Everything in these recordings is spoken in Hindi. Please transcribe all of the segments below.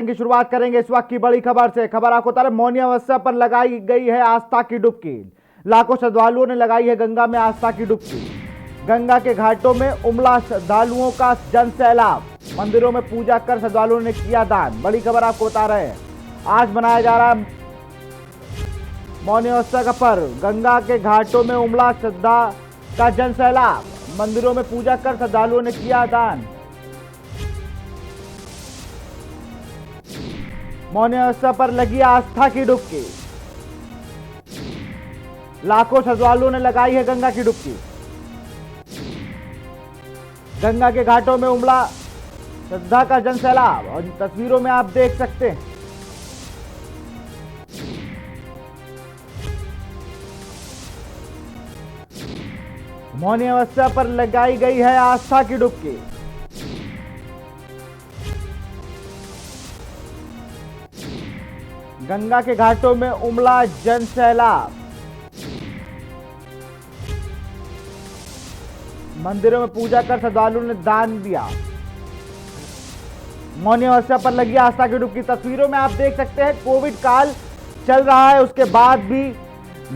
की शुरुआत करेंगे इस वक्त की बड़ी खबर से। खबर आपको बता रहे मौनी अमावस्या पर लगाई गई है आस्था की डुबकी। लाखों श्रद्धालुओं ने लगाई है गंगा में आस्था की डुबकी। गंगा के घाटों में उमड़ा श्रद्धालुओं का जन सैलाब। मंदिरों में पूजा कर श्रद्धालुओं ने किया दान। बड़ी खबर आपको बता रहे हैं, आज मनाया जा रहा है मौनी अमावस्या का पर्व। गंगा के घाटों में उमड़ा श्रद्धा का जन सैलाब। मंदिरों में पूजा कर श्रद्धालुओं ने किया दान। मौनी अमावस्या पर लगी आस्था की डुबकी। लाखों श्रद्धालुओं ने लगाई है गंगा की डुबकी। गंगा के घाटों में उमड़ा श्रद्धा का जन सैलाब और तस्वीरों में आप देख सकते हैं। मौनी अमावस्या पर लगाई गई है आस्था की डुबकी। गंगा के घाटों में उमड़ा जन सैलाब। मंदिरों में पूजा कर श्रद्धालुओं ने दान दिया। मौनी अमावस्या पर लगी आस्था की डुबकी। तस्वीरों में आप देख सकते हैं कोविड काल चल रहा है, उसके बाद भी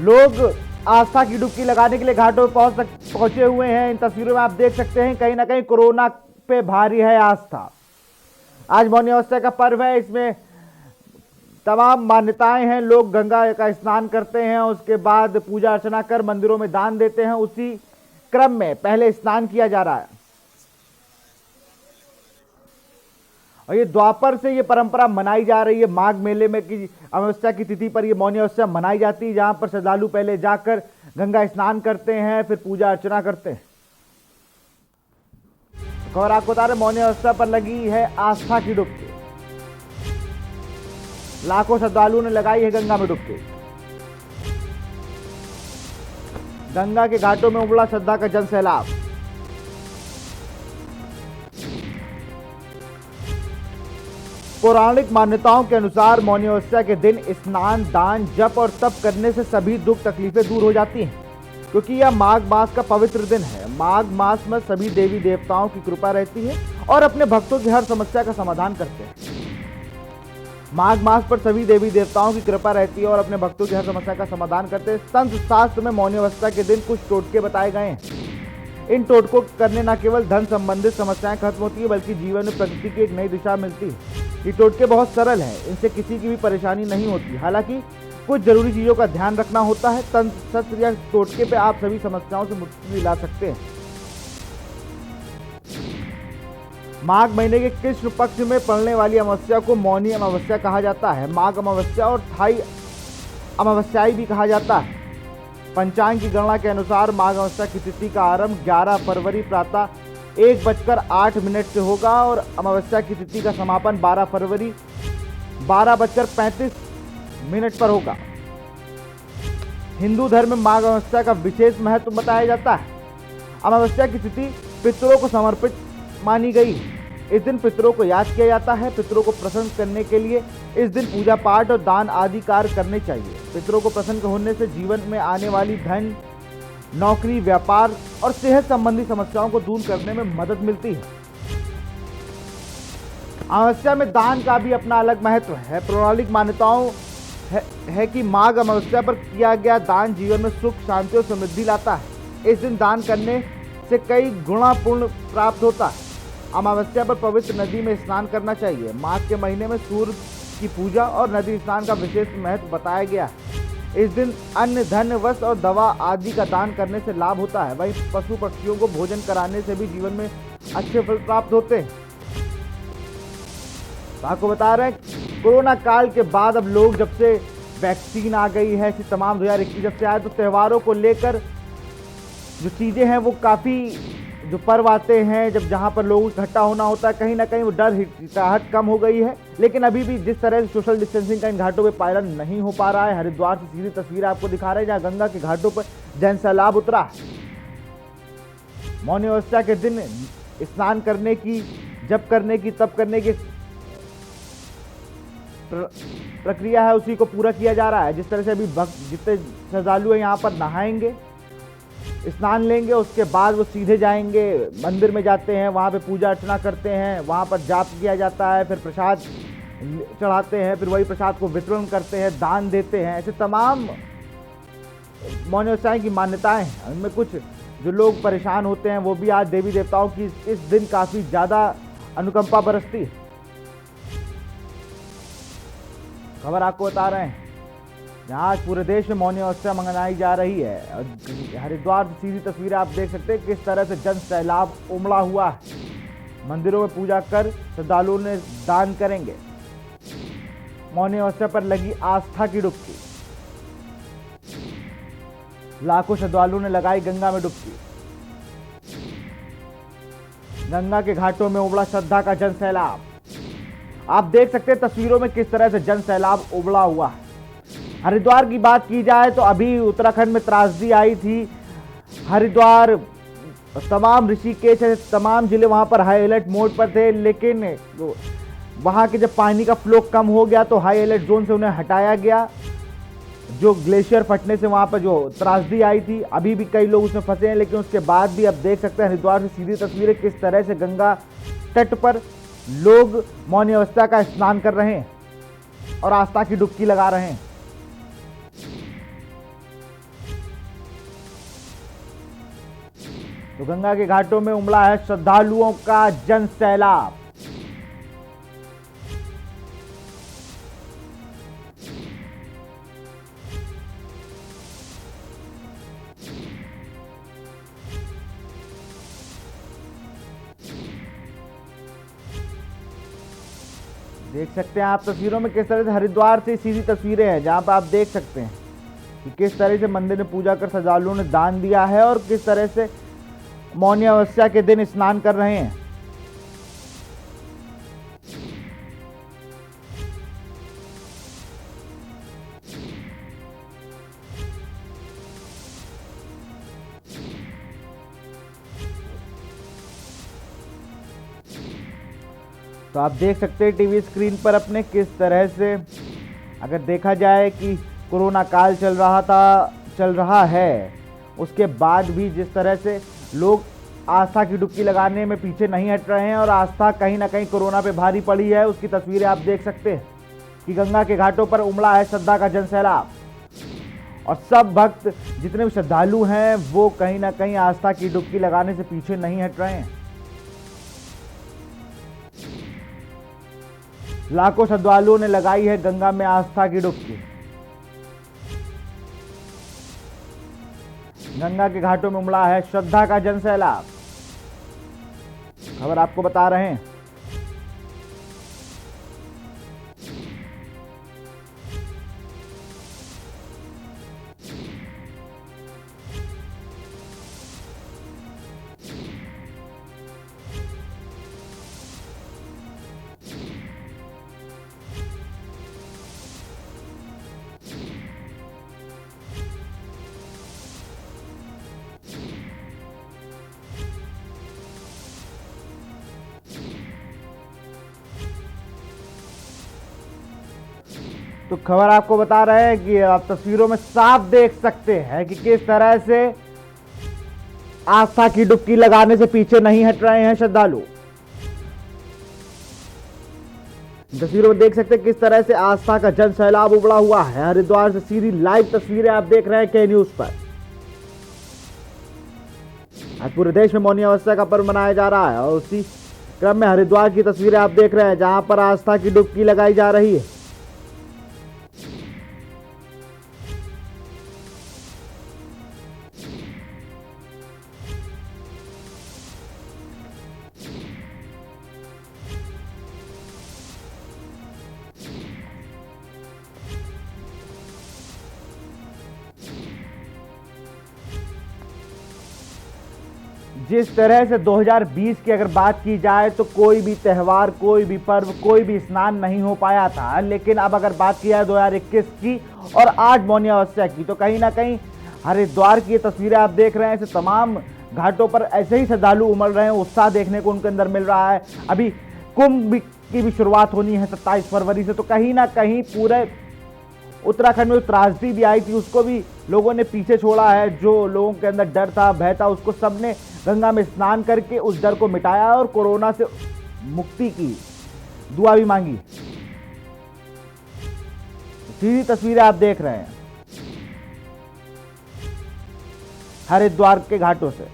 लोग आस्था की डुबकी लगाने के लिए घाटों पर पहुंचे हुए हैं। इन तस्वीरों में आप देख सकते हैं कहीं ना कहीं कोरोना पे भारी है आस्था। आज मौनी अमावस्या का पर्व है, इसमें तमाम मान्यताएं हैं। लोग गंगा का स्नान करते हैं, उसके बाद पूजा अर्चना कर मंदिरों में दान देते हैं। उसी क्रम में पहले स्नान किया जा रहा है और ये द्वापर से ये परंपरा मनाई जा रही है। माघ मेले में की अमावस्या की तिथि पर ये मौनी अमावस्या मनाई जाती है, जहां पर श्रद्धालु पहले जाकर गंगा स्नान करते हैं, फिर पूजा अर्चना करते हैं। खबर आपको बता रहे मौनी अमावस्या पर लगी है आस्था की डुबकी। लाखों श्रद्धालुओं ने लगाई है गंगा में डुबकी। गंगा के घाटों में उमड़ा श्रद्धा का जन सैलाब। पौराणिक मान्यताओं के अनुसार मौनी अमावस्या के दिन स्नान, दान, जप और तप करने से सभी दुख तकलीफें दूर हो जाती हैं, क्योंकि यह माघ मास का पवित्र दिन है। माघ मास में सभी देवी देवताओं की कृपा रहती है और अपने भक्तों की हर समस्या का समाधान करते हैं। माघ मास पर सभी देवी देवताओं की कृपा रहती है और अपने भक्तों की हर समस्या का समाधान करते हैं। तंत्र शास्त्र में मौनी अमावस्या के दिन कुछ टोटके बताए गए हैं। इन टोटकों करने न केवल धन संबंधित समस्याएं खत्म होती है, बल्कि जीवन में प्रगति की एक नई दिशा मिलती है। ये टोटके बहुत सरल हैं, इनसे किसी की भी परेशानी नहीं होती। हालांकि कुछ जरूरी चीजों का ध्यान रखना होता है। तंत्र शास्त्र या टोटके पे आप सभी समस्याओं से मुक्ति दिला सकते हैं। माघ महीने के कृष्ण पक्ष में पड़ने वाली अमावस्या को मौनी अमावस्या कहा जाता है। माघ अमावस्या और थाई अमावस्याई भी कहा जाता है। पंचांग की गणना के अनुसार माघ अमावस्या की तिथि का आरंभ 11 फरवरी प्रातः 1:08 से होगा और अमावस्या की तिथि का समापन 12 फरवरी 12:35 पर होगा। हिंदू धर्म में माघ अमावस्या का विशेष महत्व बताया जाता है। अमावस्या की तिथि पितरों को समर्पित मानी गई है। इस दिन पितरों को याद किया जाता है। पितरों को प्रसन्न करने के लिए इस दिन पूजा पाठ और दान आदि कार्य करने चाहिए। पितरों को प्रसन्न होने से जीवन में आने वाली धन, नौकरी, व्यापार और सेहत संबंधी समस्याओं को दूर करने में मदद मिलती है। अमावस्या में दान का भी अपना अलग महत्व है। पौराणिक मान्यताओं है कि माघ अमावस्या पर किया गया दान जीवन में सुख, शांति और समृद्धि लाता है। इस दिन दान करने से कई गुणा पुण्य प्राप्त होता है। अमावस्या पर पवित्र नदी में स्नान करना चाहिए। माघ के महीने में सूर्य की पूजा और नदी स्नान का विशेष महत्व बताया गया है। इस दिन अन्न, धन, वस्त्र और दवा आदि का दान करने से लाभ होता है। वहीं पशु पक्षियों को भोजन कराने से भी जीवन में अच्छे फल प्राप्त होते हैं। तो आपको बता रहे हैं कोरोना काल के बाद अब लोग जब से वैक्सीन आ गई है, ऐसी तमाम 2021 जब से आए, तो त्योहारों को लेकर जो चीज़ें हैं वो काफ़ी, जो पर्व आते हैं जब जहाँ पर लोगों को इकट्ठा होना होता है, कहीं ना कहीं वो डर हिचकिचाहट कम हो गई है। लेकिन अभी भी जिस तरह से सोशल डिस्टेंसिंग का इन घाटों पे पालन नहीं हो पा रहा है। हरिद्वार से सीधी तस्वीर आपको दिखा रहे हैं जहाँ गंगा के घाटों पर जन सैलाब उतरा है। मौनी अमावस्या के दिन स्नान करने की, जप करने की, तप करने की प्रक्रिया है, उसी को पूरा किया जा रहा है। जिस तरह से अभी भक्त जितने श्रद्धालु हैं यहाँ पर नहाएंगे, स्नान लेंगे, उसके बाद वो सीधे जाएंगे मंदिर में, जाते हैं वहाँ पे पूजा अर्चना करते हैं, वहाँ पर जाप किया जाता है, फिर प्रसाद चढ़ाते हैं, फिर वही प्रसाद को वितरण करते हैं, दान देते हैं। ऐसे तमाम मौनी अमावस्या की मान्यताएं हैं। उनमें कुछ जो लोग परेशान होते हैं वो भी आज देवी देवताओं की इस दिन काफी ज्यादा अनुकंपा बरसती है। खबर आपको बता रहे हैं, जहां आज पूरे देश में मौनी अमावस्या मनाई जा रही है। हरिद्वार से सीधी तस्वीरें आप देख सकते हैं किस तरह से जन सैलाब उमड़ा हुआ है। मंदिरों में पूजा कर श्रद्धालुओं ने दान करेंगे। मौनी अमावस्या पर लगी आस्था की डुबकी, लाखों श्रद्धालुओं ने लगाई गंगा में डुबकी। गंगा के घाटों में उमड़ा श्रद्धा का जन सैलाब। आप देख सकते हैं तस्वीरों में किस तरह से जन सैलाब उमड़ा हुआ है। हरिद्वार की बात की जाए तो अभी उत्तराखंड में त्रासदी आई थी। हरिद्वार, तमाम ऋषिकेश, तमाम जिले वहां पर हाई अलर्ट मोड पर थे, लेकिन वहां के जब पानी का फ्लो कम हो गया तो हाई अलर्ट जोन से उन्हें हटाया गया। जो ग्लेशियर फटने से वहां पर जो त्रासदी आई थी, अभी भी कई लोग उसमें फंसे हैं, लेकिन उसके बाद भी अब देख सकते हैं हरिद्वार से सीधी तस्वीरें किस तरह से गंगा तट पर लोग मौनी अमावस्या का स्नान कर रहे हैं और आस्था की डुबकी लगा रहे हैं। तो गंगा के घाटों में उमड़ा है श्रद्धालुओं का जन सैलाब। देख सकते हैं आप तस्वीरों में किस तरह से हरिद्वार से सीधी तस्वीरें हैं, जहां पर आप देख सकते हैं कि किस तरह से मंदिर में पूजा कर श्रद्धालुओं ने दान दिया है और किस तरह से मौनी अमावस्या के दिन स्नान कर रहे हैं। तो आप देख सकते हैं टीवी स्क्रीन पर अपने किस तरह से, अगर देखा जाए कि कोरोना काल चल रहा है, उसके बाद भी जिस तरह से लोग आस्था की डुबकी लगाने में पीछे नहीं हट रहे हैं और आस्था कहीं ना कहीं कोरोना पे भारी पड़ी है, उसकी तस्वीरें आप देख सकते हैं कि गंगा के घाटों पर उमड़ा है श्रद्धा का जन सैलाब। और सब भक्त जितने भी श्रद्धालु हैं वो कहीं ना कहीं आस्था की डुबकी लगाने से पीछे नहीं हट रहे हैं। लाखों श्रद्धालुओं ने लगाई है गंगा में आस्था की डुबकी। गंगा के घाटों में उमड़ा है श्रद्धा का जन सैलाब। खबर आपको बता रहे हैं। तो खबर आपको बता रहे हैं कि आप तस्वीरों में साफ देख सकते हैं कि किस तरह से आस्था की डुबकी लगाने से पीछे नहीं हट रहे हैं श्रद्धालु। तस्वीरों में देख सकते हैं किस तरह से आस्था का जन सैलाब उमड़ा हुआ है। हरिद्वार से सीधी लाइव तस्वीरें आप देख रहे हैं के न्यूज पर। आज पूरे देश में मौनी अमावस्या का पर्व मनाया जा रहा है और उसी क्रम में हरिद्वार की तस्वीरें आप देख रहे हैं, जहां पर आस्था की डुबकी लगाई जा रही है। जिस तरह से 2020 की अगर बात की जाए तो कोई भी त्यौहार, कोई भी पर्व, कोई भी स्नान नहीं हो पाया था, लेकिन अब अगर बात की जाए 2021 की और आज मौनी अमावस्या की, तो कहीं ना कहीं हरिद्वार की तस्वीरें आप देख रहे हैं। ऐसे तमाम घाटों पर ऐसे ही श्रद्धालु उमड़ रहे हैं, उत्साह देखने को उनके अंदर मिल रहा है। अभी कुंभ की भी शुरुआत होनी है 27 फरवरी से, तो कहीं ना कहीं पूरे उत्तराखंड में त्रासदी भी आई थी, उसको भी लोगों ने पीछे छोड़ा है। जो लोगों के अंदर डर था, भय था, उसको सबने गंगा में स्नान करके उस डर को मिटाया और कोरोना से मुक्ति की दुआ भी मांगी। सीधी तस्वीरें आप देख रहे हैं हरिद्वार के घाटों से।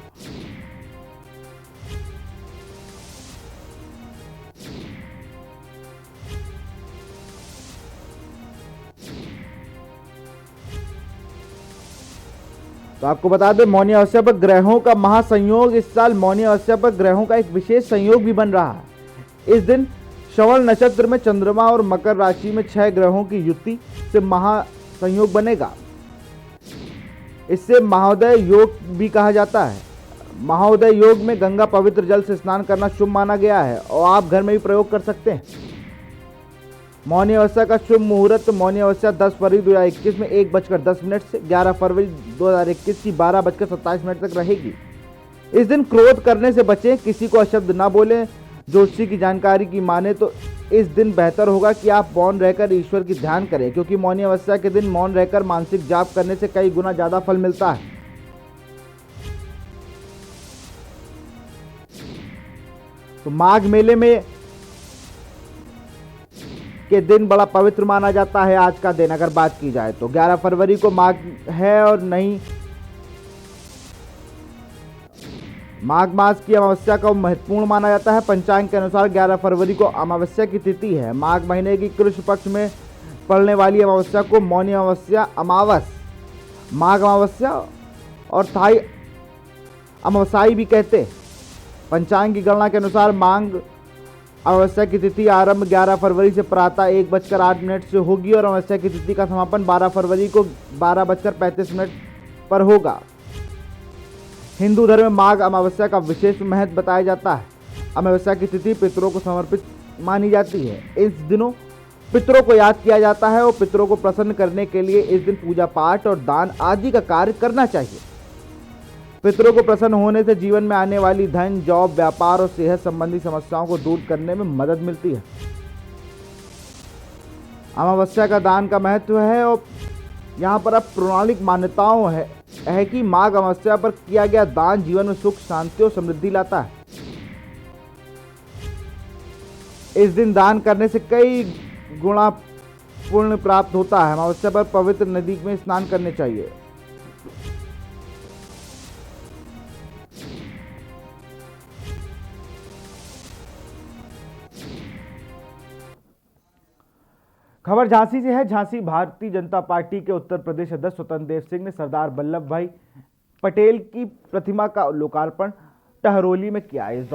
तो आपको बता दें, मौनी अमावस्या पर ग्रहों का महासंयोग। इस साल मौनी अमावस्या पर ग्रहों का एक विशेष संयोग भी बन रहा है। इस दिन श्रवण नक्षत्र में चंद्रमा और मकर राशि में 6 ग्रहों की युति से महासंयोग बनेगा। इससे महोदय योग भी कहा जाता है। महोदय योग में गंगा पवित्र जल से स्नान करना शुभ माना गया है और आप घर में भी प्रयोग कर सकते हैं। मौनी अमावस्या का शुभ मुहूर्त मौनी अमावस्या 10 फरवरी 2021 में 1:10 से 11 फरवरी 2021 की 12:27 तक रहेगी। इस दिन क्रोध करने से बचें, किसी को अशब्द ना बोलें। ज्योतिषी की जानकारी की माने तो इस दिन बेहतर होगा कि आप मौन रहकर ईश्वर की ध्यान करें, क्योंकि मौनी अमावस्या के दिन मौन रहकर मानसिक जाप करने से कई गुना ज्यादा फल मिलता है। तो माघ मेले में के दिन बड़ा पवित्र माना जाता है। आज का दिन अगर बात की जाए तो 11 फरवरी को माघ है और नहीं माघ मास की अमावस्या को महत्वपूर्ण माना जाता है। पंचांग के अनुसार 11 फरवरी को अमावस्या की तिथि है। माघ महीने की कृष्ण पक्ष में पड़ने वाली अमावस्या को मौनी अमावस्या, माघ अमावस्या और थाई अमावस्याई भी कहते हैं। पंचांग की गणना के अनुसार माघ अमावस्या की तिथि आरंभ 11 फरवरी से प्रातः 1:08 से होगी और अमावस्या की तिथि का समापन 12 फरवरी को 12:35 पर होगा। हिंदू धर्म में माघ अमावस्या का विशेष महत्व बताया जाता है। अमावस्या की तिथि पितरों को समर्पित मानी जाती है। इस दिनों पितरों को याद किया जाता है और पितरों को प्रसन्न करने के लिए इस दिन पूजा पाठ और दान आदि का कार्य करना चाहिए। पितरों को प्रसन्न होने से जीवन में आने वाली धन, जॉब, व्यापार और सेहत संबंधी समस्याओं को दूर करने में मदद मिलती है। अमावस्या का दान का महत्व है और यहाँ पर अब पौराणिक मान्यताओं है कि माघ अमावस्या पर किया गया दान जीवन में सुख, शांति और समृद्धि लाता है। इस दिन दान करने से कई गुणा पुण्य प्राप्त होता है। अमावस्या पर पवित्र नदी में स्नान करने चाहिए। खबर झांसी से है। झांसी भारतीय जनता पार्टी के उत्तर प्रदेश अध्यक्ष स्वतंत्र देव सिंह ने सरदार वल्लभ भाई पटेल की प्रतिमा का लोकार्पण टहरौली में किया। इस